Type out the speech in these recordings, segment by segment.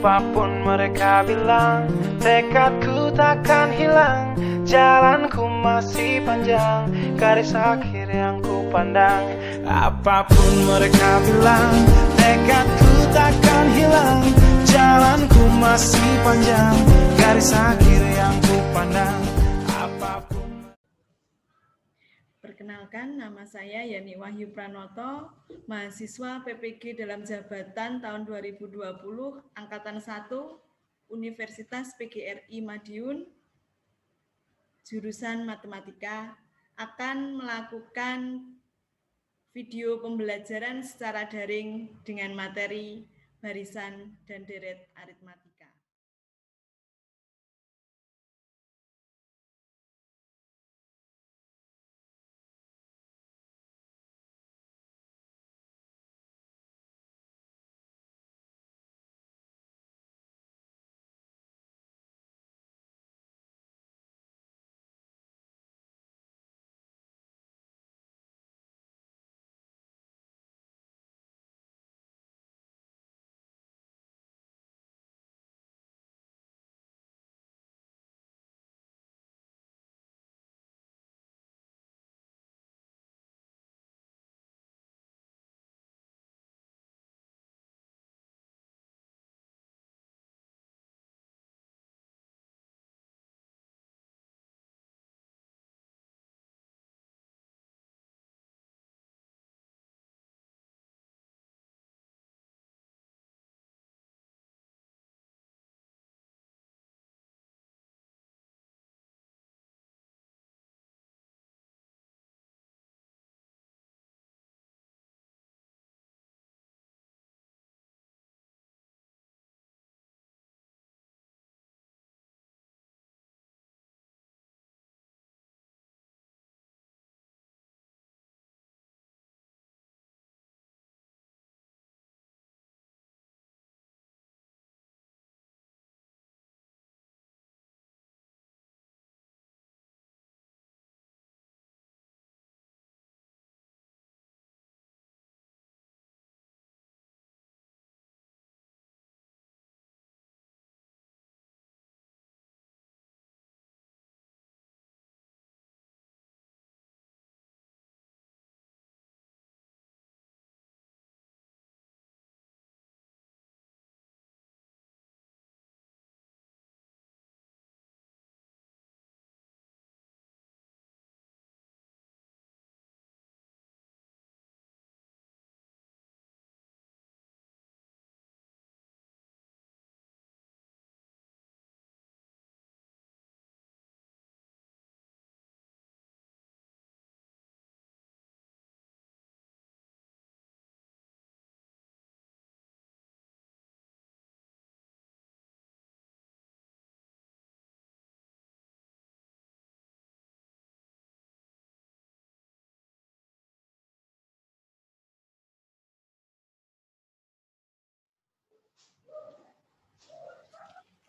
Apapun mereka bilang, tekadku takkan hilang. Jalanku masih panjang, garis akhir yang ku pandang. Apapun mereka bilang, tekadku takkan hilang. Jalanku masih panjang, garis akhir yang ku pandang. Apapun. Perkenalkan, nama saya Yani Wahyu Pranoto, mahasiswa PPG dalam jabatan tahun 2020, Angkatan 1, Universitas PGRI Madiun, jurusan Matematika, akan melakukan video pembelajaran secara daring dengan materi barisan dan deret aritmatika.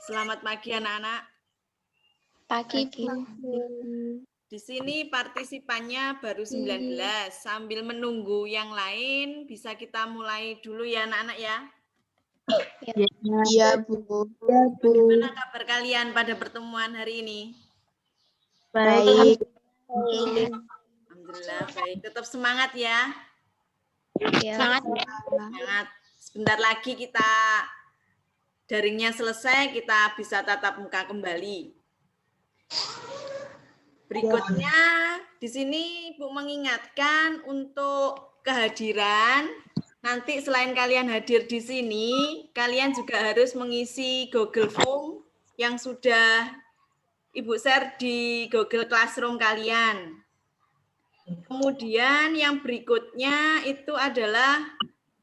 Selamat pagi anak-anak. Pagi, Bu. Di sini partisipannya baru 19. Sambil menunggu yang lain, bisa kita mulai dulu ya anak-anak ya. Iya, Bu. Bagaimana kabar kalian pada pertemuan hari ini? Baik. Alhamdulillah baik. Tetap semangat ya. Semangat. Semangat. Sebentar lagi kita daringnya selesai, kita bisa tatap muka kembali. Berikutnya di sini Bu mengingatkan untuk kehadiran. Nanti selain kalian hadir di sini, kalian juga harus mengisi Google Form yang sudah Ibu share di Google Classroom kalian. Kemudian yang berikutnya itu adalah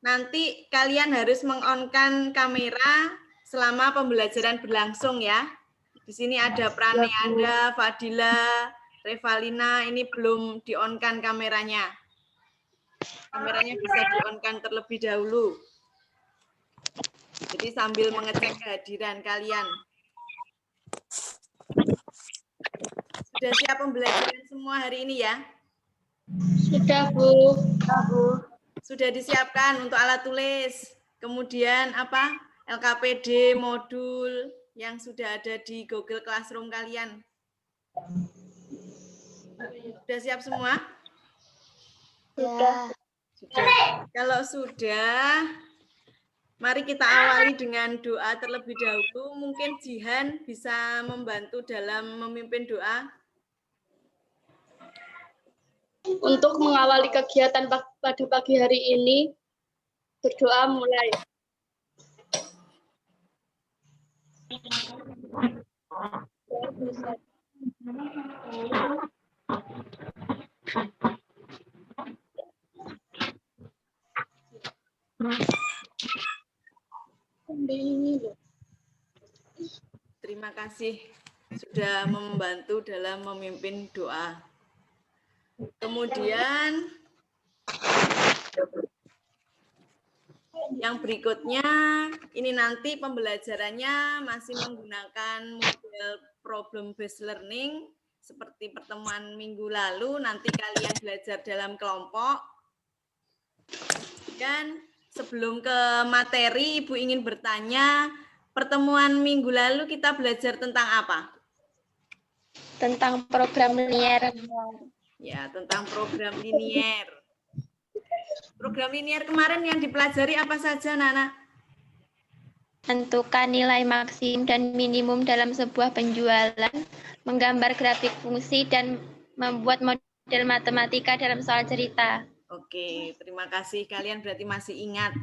nanti kalian harus meng-on-kan kamera selama pembelajaran berlangsung ya. Di sini ada Praneanda, Fadila, Revalina, ini belum di-on-kan kameranya. Kameranya bisa di-on-kan terlebih dahulu. Jadi sambil mengecek kehadiran kalian. Sudah siap pembelajaran semua hari ini ya? Sudah, Bu. Sudah disiapkan untuk alat tulis. Kemudian apa? LKPD modul yang sudah ada di Google Classroom kalian? Sudah siap semua? Ya. Sudah. Kalau sudah, mari kita awali dengan doa terlebih dahulu. Mungkin Jihan bisa membantu dalam memimpin doa. Untuk mengawali kegiatan pada pagi hari ini, berdoa mulai. Terima kasih sudah membantu dalam memimpin doa. Kemudian yang berikutnya, ini nanti pembelajarannya masih menggunakan model problem based learning seperti pertemuan minggu lalu. Nanti kalian belajar dalam kelompok. Dan sebelum ke materi, Ibu ingin bertanya, pertemuan minggu lalu kita belajar tentang apa? Tentang program linier. Ya, tentang program linier. Program linier kemarin yang dipelajari apa saja, Nana? Tentukan nilai maksimum dan minimum dalam sebuah penjualan, menggambar grafik fungsi, dan membuat model matematika dalam soal cerita. Oke, terima kasih. Kalian berarti masih ingat.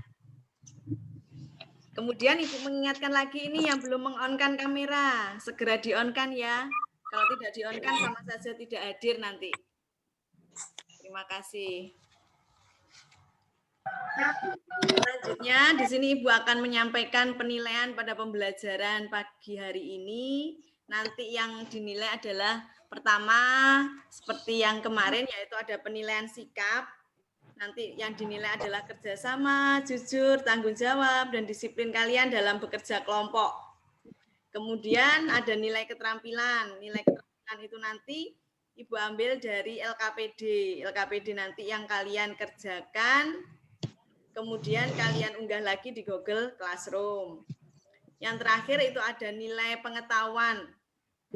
Kemudian Ibu mengingatkan lagi ini yang belum meng-on-kan kamera. Segera di-on-kan ya. Kalau tidak di-on-kan sama saja tidak hadir nanti. Terima kasih. Selanjutnya, di sini Ibu akan menyampaikan penilaian pada pembelajaran pagi hari ini. Nanti yang dinilai adalah pertama, seperti yang kemarin, yaitu ada penilaian sikap. Nanti yang dinilai adalah kerjasama, jujur, tanggung jawab, dan disiplin kalian dalam bekerja kelompok. Kemudian ada nilai keterampilan. Nilai keterampilan itu nanti Ibu ambil dari LKPD. LKPD nanti yang kalian kerjakan, kemudian kalian unggah lagi di Google Classroom. Yang terakhir itu ada nilai pengetahuan.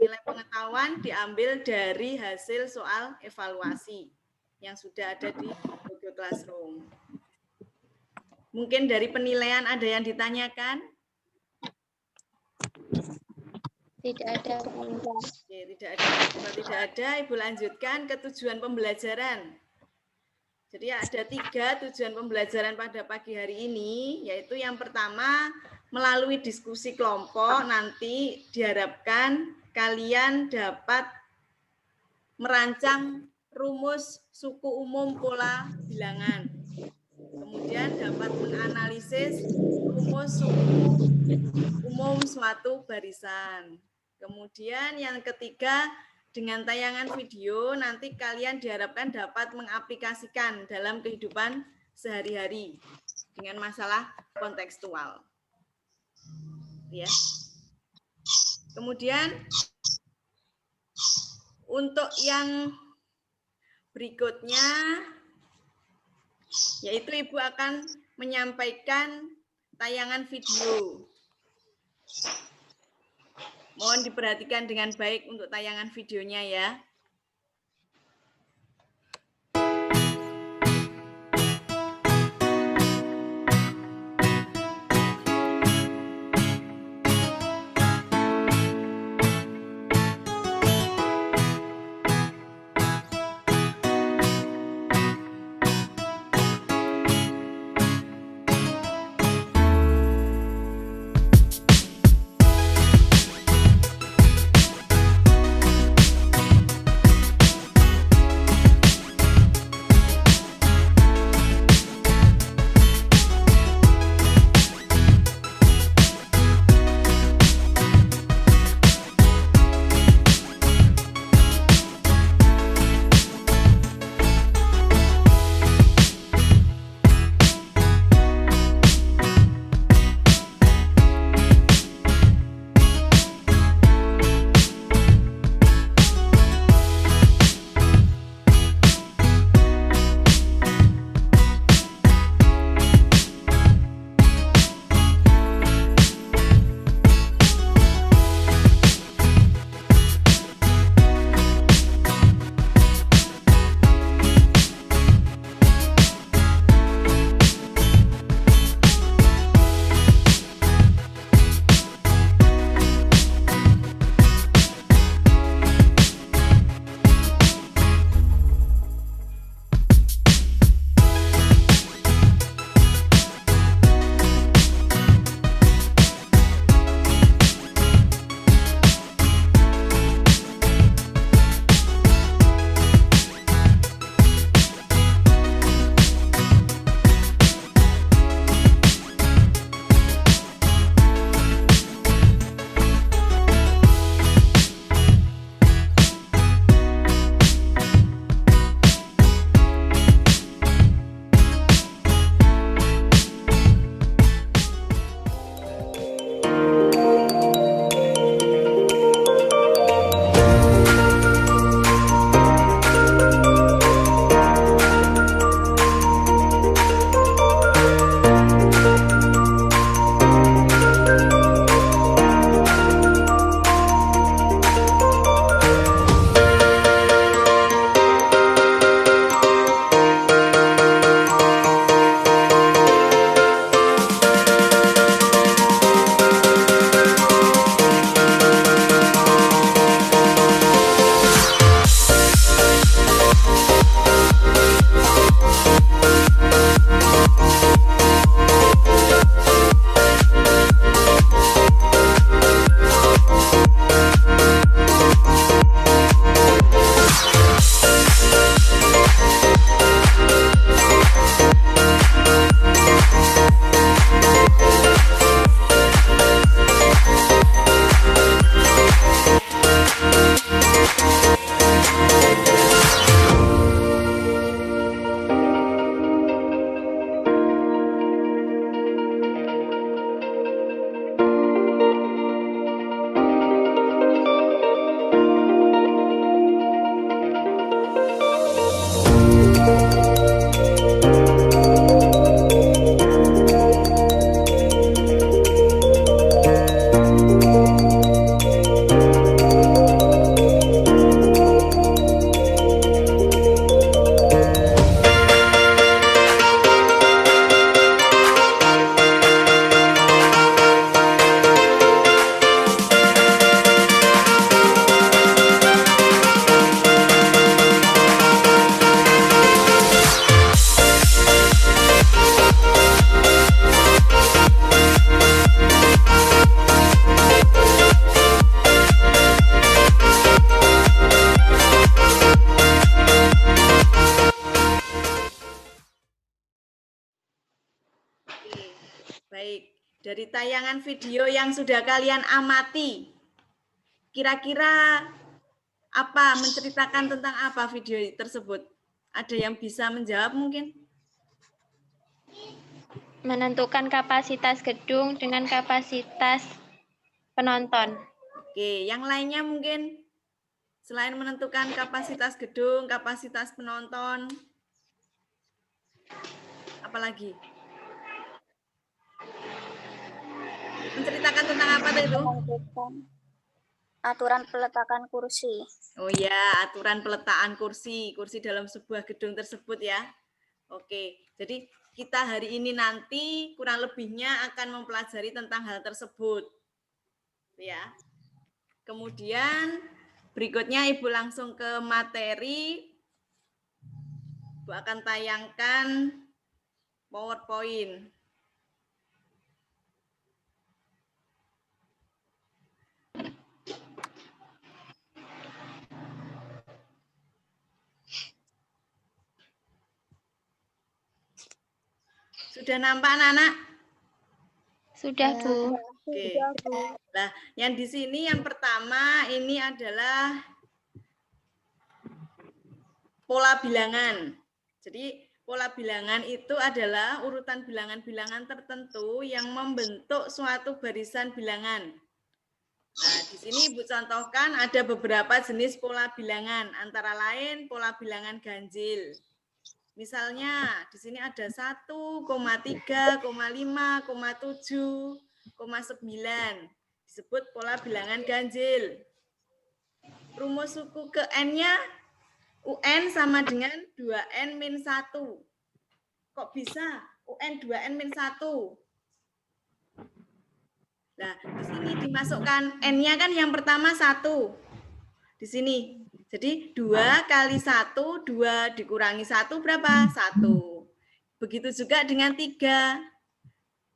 Nilai pengetahuan diambil dari hasil soal evaluasi yang sudah ada di Google Classroom. Mungkin dari penilaian ada yang ditanyakan? Tidak ada. Oke, tidak ada. Kalau tidak ada, Ibu lanjutkan ke tujuan pembelajaran. Jadi ada 3 tujuan pembelajaran pada pagi hari ini, yaitu yang pertama, melalui diskusi kelompok nanti diharapkan kalian dapat merancang rumus suku umum pola bilangan. Kemudian dapat menganalisis rumus suku umum suatu barisan. Kemudian yang ketiga, dengan tayangan video nanti kalian diharapkan dapat mengaplikasikan dalam kehidupan sehari-hari dengan masalah kontekstual. Ya. Kemudian untuk yang berikutnya yaitu Ibu akan menyampaikan tayangan video. Mohon diperhatikan dengan baik untuk tayangan videonya ya. Baik, dari tayangan video yang sudah kalian amati, kira-kira apa, menceritakan tentang apa video tersebut? Ada yang bisa menjawab mungkin? Menentukan kapasitas gedung dengan kapasitas penonton. Oke, yang lainnya mungkin selain menentukan kapasitas gedung, kapasitas penonton, apalagi? Menceritakan tentang apa tuh itu? Menentukan aturan peletakan kursi. Oh ya, aturan peletakan kursi dalam sebuah gedung tersebut ya. Oke, jadi kita hari ini nanti kurang lebihnya akan mempelajari tentang hal tersebut. Ya. Kemudian berikutnya Ibu langsung ke materi. Ibu akan tayangkan PowerPoint. Sudah nampak anak-anak? Sudah, Bu. Oke. Nah, yang di sini yang pertama ini adalah pola bilangan. Jadi pola bilangan itu adalah urutan bilangan-bilangan tertentu yang membentuk suatu barisan bilangan. Nah, di sini Ibu contohkan ada beberapa jenis pola bilangan, antara lain pola bilangan ganjil. Misalnya di sini ada 1, 3, 5, 7, 9. Disebut pola bilangan ganjil. Rumus suku ke N-nya UN sama dengan 2N min 1. Kok bisa UN 2N min 1? Nah, di sini dimasukkan N-nya kan yang pertama 1. Di sini. Jadi 2 kali 1, 2 dikurangi 1 berapa? 1. Begitu juga dengan 3.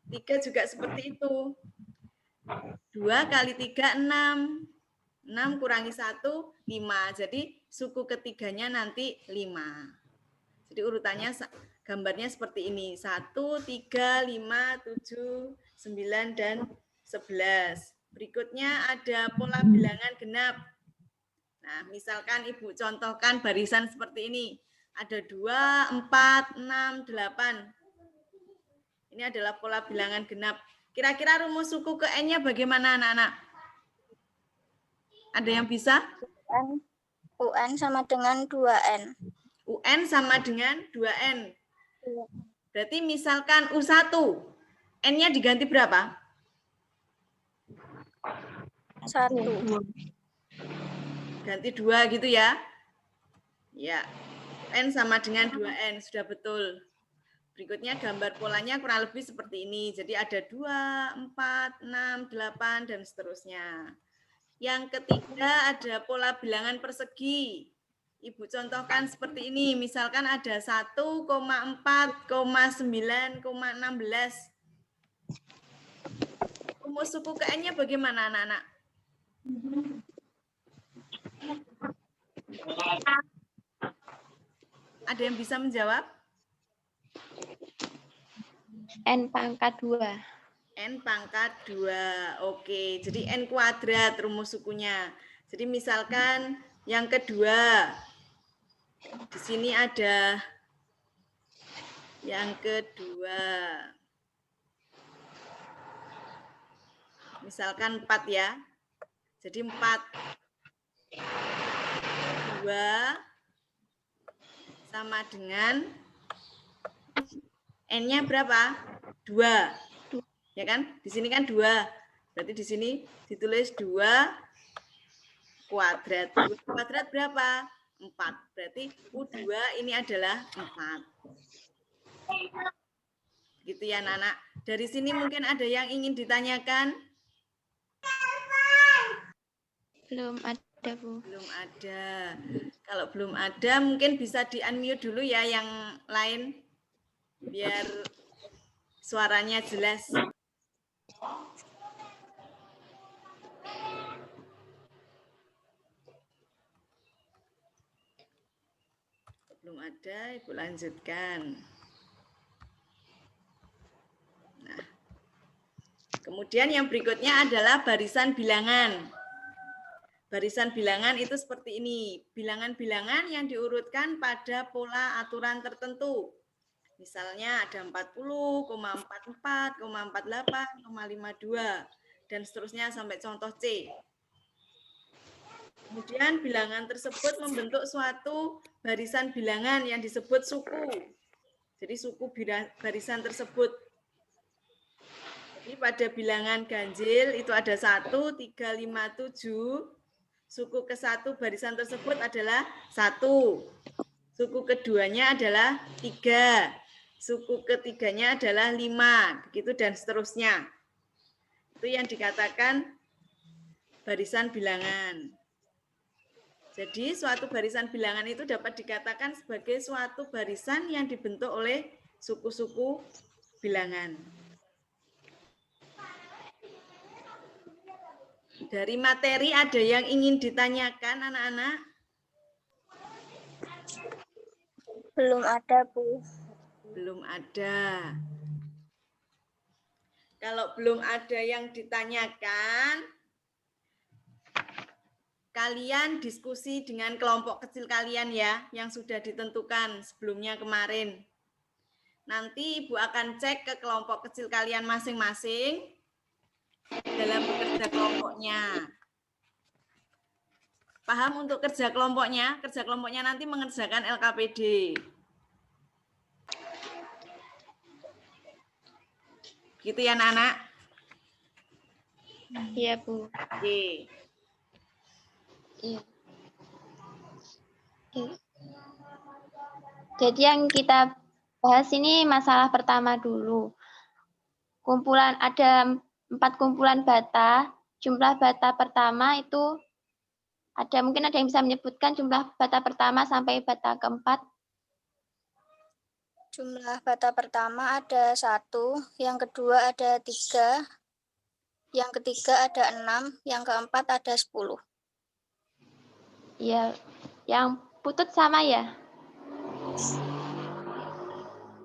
3 juga seperti itu. 2 kali 3, 6. 6 kurangi 1, 5. Jadi suku ketiganya nanti 5. Jadi urutannya, gambarnya seperti ini. 1, 3, 5, 7, 9, dan 11. Berikutnya ada pola bilangan genap. Nah, misalkan Ibu contohkan barisan seperti ini. Ada 2, 4, 6, 8. Ini adalah pola bilangan genap. Kira-kira rumus suku ke N-nya bagaimana anak-anak? Ada yang bisa? UN sama dengan 2N. UN sama dengan 2N. Berarti misalkan U1, N-nya diganti berapa? 1. Ganti 2 gitu ya. Ya, N sama dengan 2N, sudah betul. Berikutnya gambar polanya kurang lebih seperti ini. Jadi ada 2, 4, 6, 8, dan seterusnya. Yang ketiga ada pola bilangan persegi. Ibu contohkan seperti ini. Misalkan ada 1,4, 9,16. Rumus suku ke N-nya bagaimana anak-anak? Ada yang bisa menjawab? N pangkat 2. N pangkat 2. Oke, jadi N kuadrat rumus sukunya. Jadi misalkan yang kedua, di sini ada yang kedua. Misalkan 4 ya. Jadi 4. 2 sama dengan N-nya berapa? 2. Ya kan? Di sini kan 2. Berarti di sini ditulis 2 kuadrat. 2 kuadrat berapa? 4. Berarti U2 ini adalah 4. Gitu ya, anak-anak. Dari sini mungkin ada yang ingin ditanyakan? Belum ada, Bu. Belum ada. Kalau belum ada, mungkin bisa di-unmute dulu ya yang lain. Biar suaranya jelas. Belum ada, Ibu lanjutkan. Nah, Kemudian yang berikutnya adalah barisan bilangan. Barisan bilangan itu seperti ini. Bilangan-bilangan yang diurutkan pada pola aturan tertentu. Misalnya ada 40,44, 48, 52, dan seterusnya sampai contoh C. Kemudian bilangan tersebut membentuk suatu barisan bilangan yang disebut suku. Jadi suku barisan tersebut. Jadi pada bilangan ganjil itu ada 1, 3, 5, 7. Suku ke-1 barisan tersebut adalah 1. Suku keduanya adalah 3. Suku ketiganya adalah 5. Begitu dan seterusnya. Itu yang dikatakan barisan bilangan. Jadi suatu barisan bilangan itu dapat dikatakan sebagai suatu barisan yang dibentuk oleh suku-suku bilangan. Dari materi ada yang ingin ditanyakan anak-anak? Belum ada, Bu. Belum ada. Kalau belum ada yang ditanyakan, kalian diskusi dengan kelompok kecil kalian ya, yang sudah ditentukan sebelumnya kemarin. Nanti Ibu akan cek ke kelompok kecil kalian masing-masing dalam bekerja kelompoknya. Paham untuk kerja kelompoknya? Kerja kelompoknya nanti mengerjakan LKPD. Gitu ya anak-anak? Iya, Bu. Oke. Iya. Oke. Jadi yang kita bahas ini masalah pertama dulu. Kumpulan ada 4 kumpulan bata. Jumlah bata pertama itu mungkin ada yang bisa menyebutkan jumlah bata pertama sampai bata keempat. Jumlah bata pertama ada 1, yang kedua ada 3, yang ketiga ada 6, yang keempat ada 10. Iya, yang putut sama ya?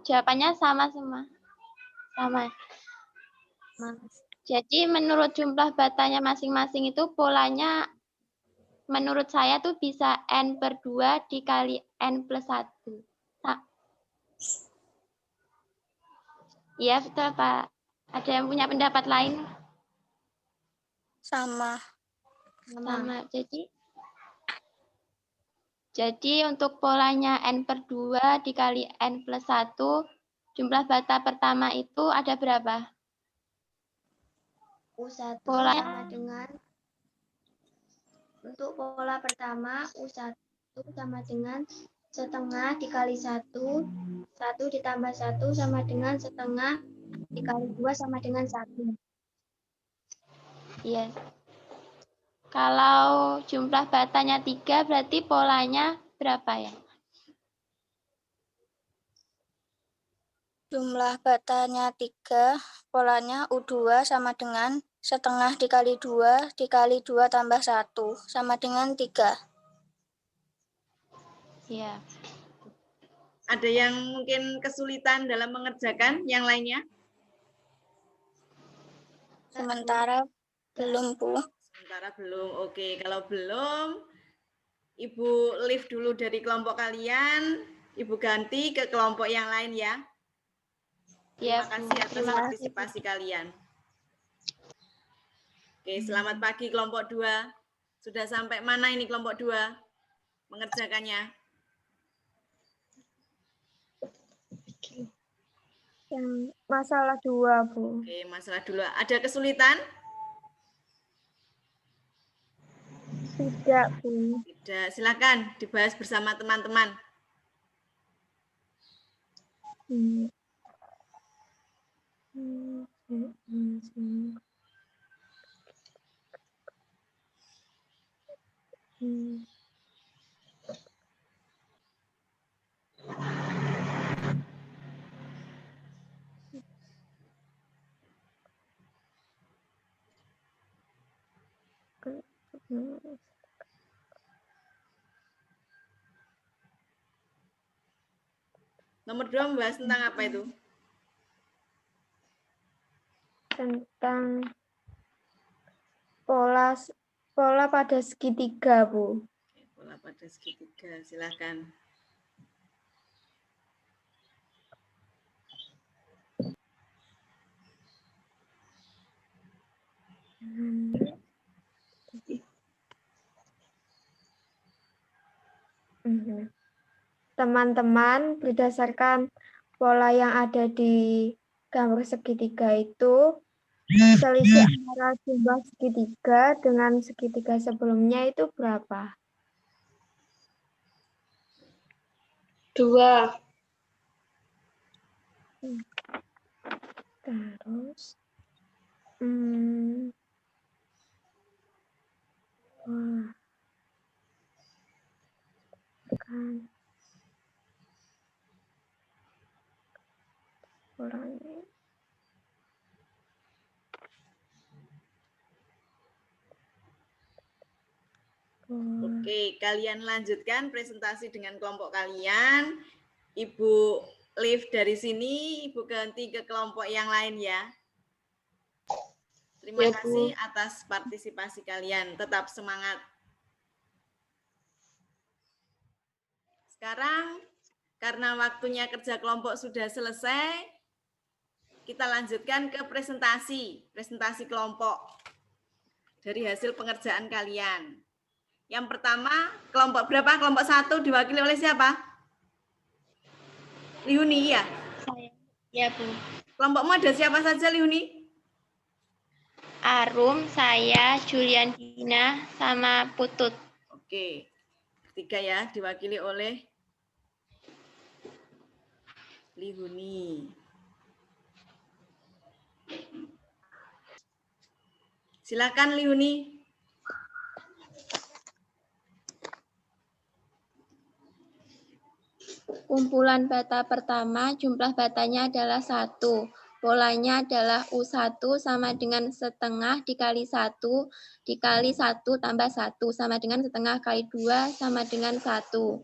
Jawabannya sama semua. Sama. Jadi menurut jumlah batanya masing-masing itu polanya menurut saya tuh bisa N/2 dikali N+1. Iya, betul, Pak. Ada yang punya pendapat lain? Sama. Sama. Jadi untuk polanya N/2 dikali N+1, jumlah bata pertama itu ada berapa? U1 Pola sama dengan, untuk pola pertama U1 sama dengan setengah dikali 1, 1 ditambah 1 sama dengan setengah, dikali 2 sama dengan 1. Iya. Kalau jumlah batanya 3 berarti polanya berapa ya? Jumlah batanya 3, polanya U2 sama dengan setengah dikali 2 dikali 2 tambah 1 sama dengan 3. Iya. Ada yang mungkin kesulitan dalam mengerjakan yang lainnya? Sementara belum, Bu. Sementara belum. Oke, kalau belum, Ibu lift dulu dari kelompok kalian, Ibu ganti ke kelompok yang lain ya. Terima Iya, kasih atas terima kasih. partisipasi kalian. Oke, selamat pagi kelompok 2. Sudah sampai mana ini kelompok 2 mengerjakannya? Yang masalah 2, Bu. Oke, masalah dulu. Ada kesulitan? Tidak, Bu. Tidak, silakan dibahas bersama teman-teman. Nomor 2 membahas tentang apa itu? tentang pola pada segitiga, Bu. Pola pada segitiga, silakan. Teman-teman, berdasarkan pola yang ada di gambar segitiga itu, selisih antara jumlah segitiga dengan segitiga sebelumnya itu berapa? 2. Terus, kan polanya. Oke, kalian lanjutkan presentasi dengan kelompok kalian. Ibu lift dari sini, Ibu ganti ke kelompok yang lain ya. Terima kasih atas partisipasi kalian. Tetap semangat. Sekarang, karena waktunya kerja kelompok sudah selesai, kita lanjutkan ke presentasi kelompok dari hasil pengerjaan kalian. Yang pertama, kelompok berapa? Kelompok 1 diwakili oleh siapa? Liuni, ya? Saya. Ya, Bu. Kelompokmu ada siapa saja, Liuni? Arum, saya, Julian Dina, sama Putut. Oke. Ketiga ya, diwakili oleh Liuni. Silakan, Liuni. Kumpulan bata pertama, jumlah batanya adalah 1. Polanya adalah U1 sama dengan setengah dikali 1 dikali 1 tambah 1 sama dengan setengah kali 2 sama dengan 1.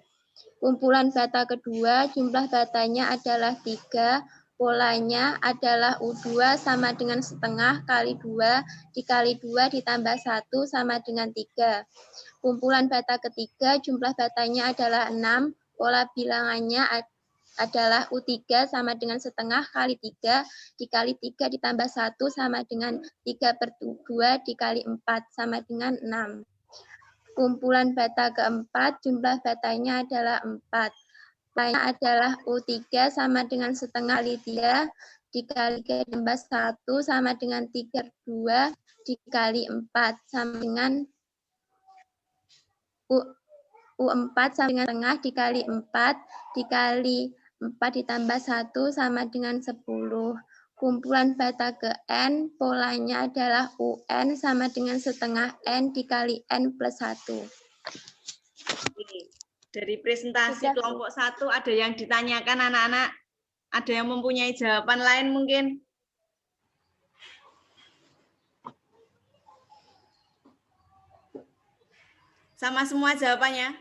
Kumpulan bata kedua, jumlah batanya adalah 3. Polanya adalah U2 sama dengan setengah kali 2 dikali 2 ditambah 1 sama dengan 3. Kumpulan bata ketiga, jumlah batanya adalah 6. Pola bilangannya adalah U3 sama dengan setengah kali 3 dikali 3 ditambah 1 sama dengan 3/2 dikali 4 sama dengan 6. Kumpulan bata keempat, jumlah batanya adalah 4. Polanya adalah U3 sama dengan setengah kali 3 dikali 3 ditambah 1 sama dengan 3/2 dikali 4 sama dengan U4 sama dengan setengah dikali 4 dikali 4 ditambah 1 sama dengan 10. Kumpulan bata ke N, polanya adalah UN sama dengan setengah N dikali N plus 1. Dari presentasi kelompok 1 ada yang ditanyakan anak-anak? Ada yang mempunyai jawaban lain mungkin? Sama semua jawabannya?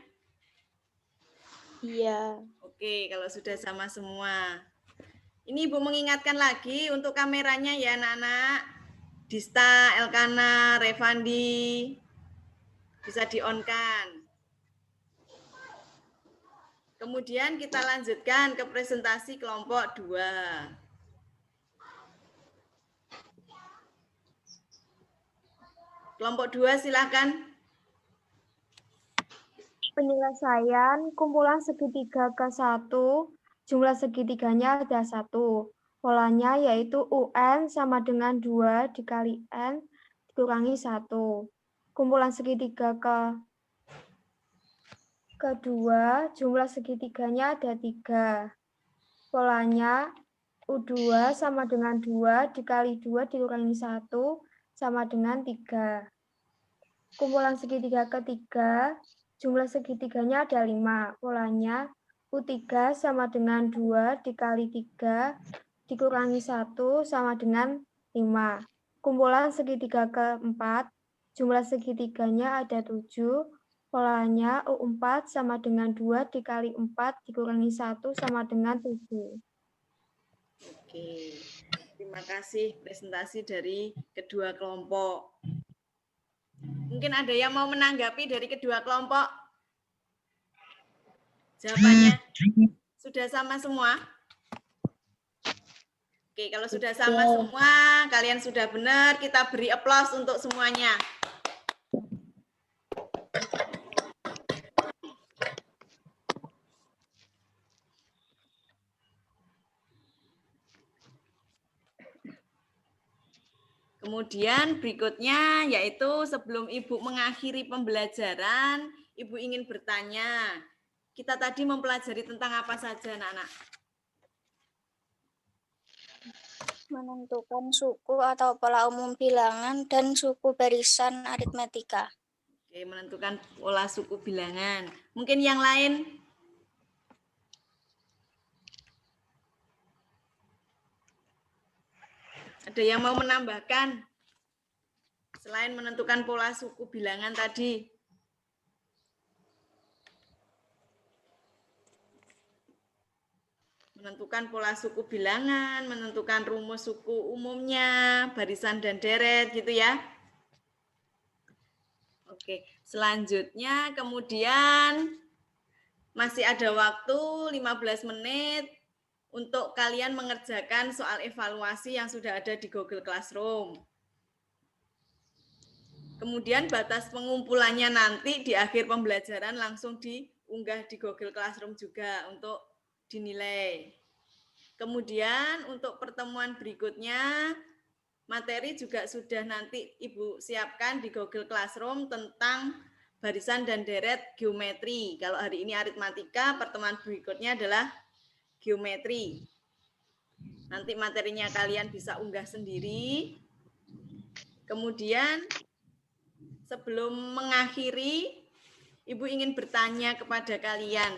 Iya. Oke, kalau sudah sama semua. Ini Ibu mengingatkan lagi untuk kameranya ya anak-anak. Dista, Elkana, Revandi. Bisa di-on-kan. Kemudian kita lanjutkan ke presentasi kelompok 2. Kelompok 2 silakan. Penyelesaian kumpulan segitiga ke-1, jumlah segitiganya ada 1. Polanya yaitu UN sama dengan 2 dikali N dikurangi 1. Kumpulan segitiga kedua, jumlah segitiganya ada 3. Polanya U2 sama dengan 2 dikali 2 dikurangi 1 sama dengan 3. Kumpulan segitiga ketiga, jumlah segitiganya ada 5. Polanya U3 sama dengan 2 dikali 3 dikurangi 1 sama dengan 5. Kumpulan segitiga keempat, jumlah segitiganya ada 7. Polanya U4 sama dengan 2 dikali 4 dikurangi 1 sama dengan 7. Oke. Terima kasih presentasi dari kedua kelompok. Mungkin ada yang mau menanggapi dari kedua kelompok? Jawabannya sudah sama semua? Oke, kalau sudah sama semua, kalian sudah benar, kita beri aplaus untuk semuanya. Kemudian berikutnya yaitu sebelum Ibu mengakhiri pembelajaran, Ibu ingin bertanya. Kita tadi mempelajari tentang apa saja, anak-anak? Menentukan suku atau pola umum bilangan dan suku barisan aritmetika. Oke, menentukan pola suku bilangan. Mungkin yang lain? Ada yang mau menambahkan? Selain menentukan pola suku bilangan tadi. Menentukan pola suku bilangan, menentukan rumus suku umumnya, barisan dan deret gitu ya. Oke, selanjutnya kemudian masih ada waktu 15 menit untuk kalian mengerjakan soal evaluasi yang sudah ada di Google Classroom. Kemudian batas pengumpulannya nanti di akhir pembelajaran langsung diunggah di Google Classroom juga untuk dinilai. Kemudian untuk pertemuan berikutnya, materi juga sudah nanti Ibu siapkan di Google Classroom tentang barisan dan deret geometri. Kalau hari ini aritmatika, pertemuan berikutnya adalah geometri. Nanti materinya kalian bisa unggah sendiri. Kemudian sebelum mengakhiri, Ibu ingin bertanya kepada kalian.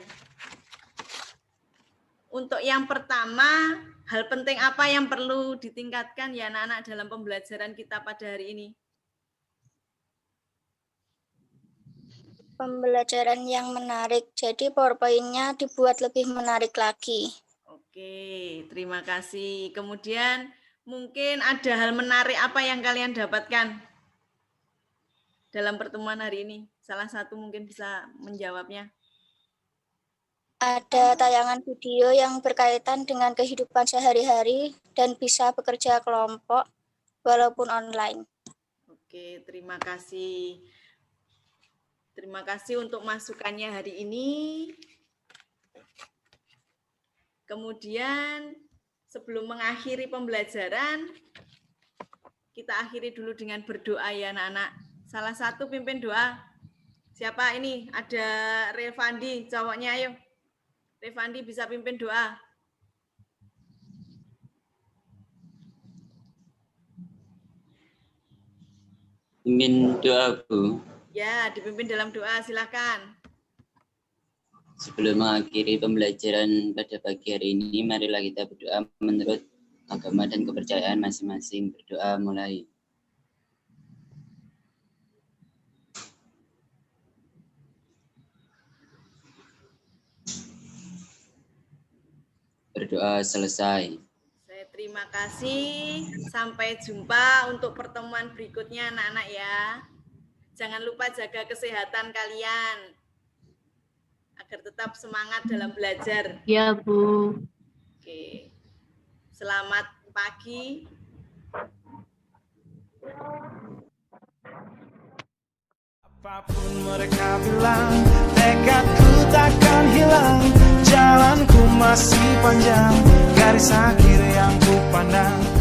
Untuk yang pertama, hal penting apa yang perlu ditingkatkan ya anak-anak dalam pembelajaran kita pada hari ini? Pembelajaran yang menarik, jadi PowerPoint-nya dibuat lebih menarik lagi. Oke, terima kasih. Kemudian mungkin ada hal menarik apa yang kalian dapatkan dalam pertemuan hari ini? Salah satu mungkin bisa menjawabnya. Ada tayangan video yang berkaitan dengan kehidupan sehari-hari dan bisa bekerja kelompok walaupun online. Oke, terima kasih. Terima kasih untuk masukannya hari ini. Kemudian sebelum mengakhiri pembelajaran, kita akhiri dulu dengan berdoa ya anak-anak. Salah satu pimpin doa. Siapa ini? Ada Revandi, cowoknya ayo. Revandi bisa pimpin doa. Pimpin doa, Bu. Ya, dipimpin dalam doa, silakan. Sebelum mengakhiri pembelajaran pada pagi hari ini, marilah kita berdoa menurut agama dan kepercayaan masing-masing. Berdoa mulai. Berdoa selesai. Saya terima kasih. Sampai jumpa untuk pertemuan berikutnya anak-anak ya. Jangan lupa jaga kesehatan kalian agar tetap semangat dalam belajar. Ya, Bu. Oke. Selamat pagi. Apapun mereka bilang, tekadku takkan hilang. Jalanku masih panjang, garis akhir yang ku pandang.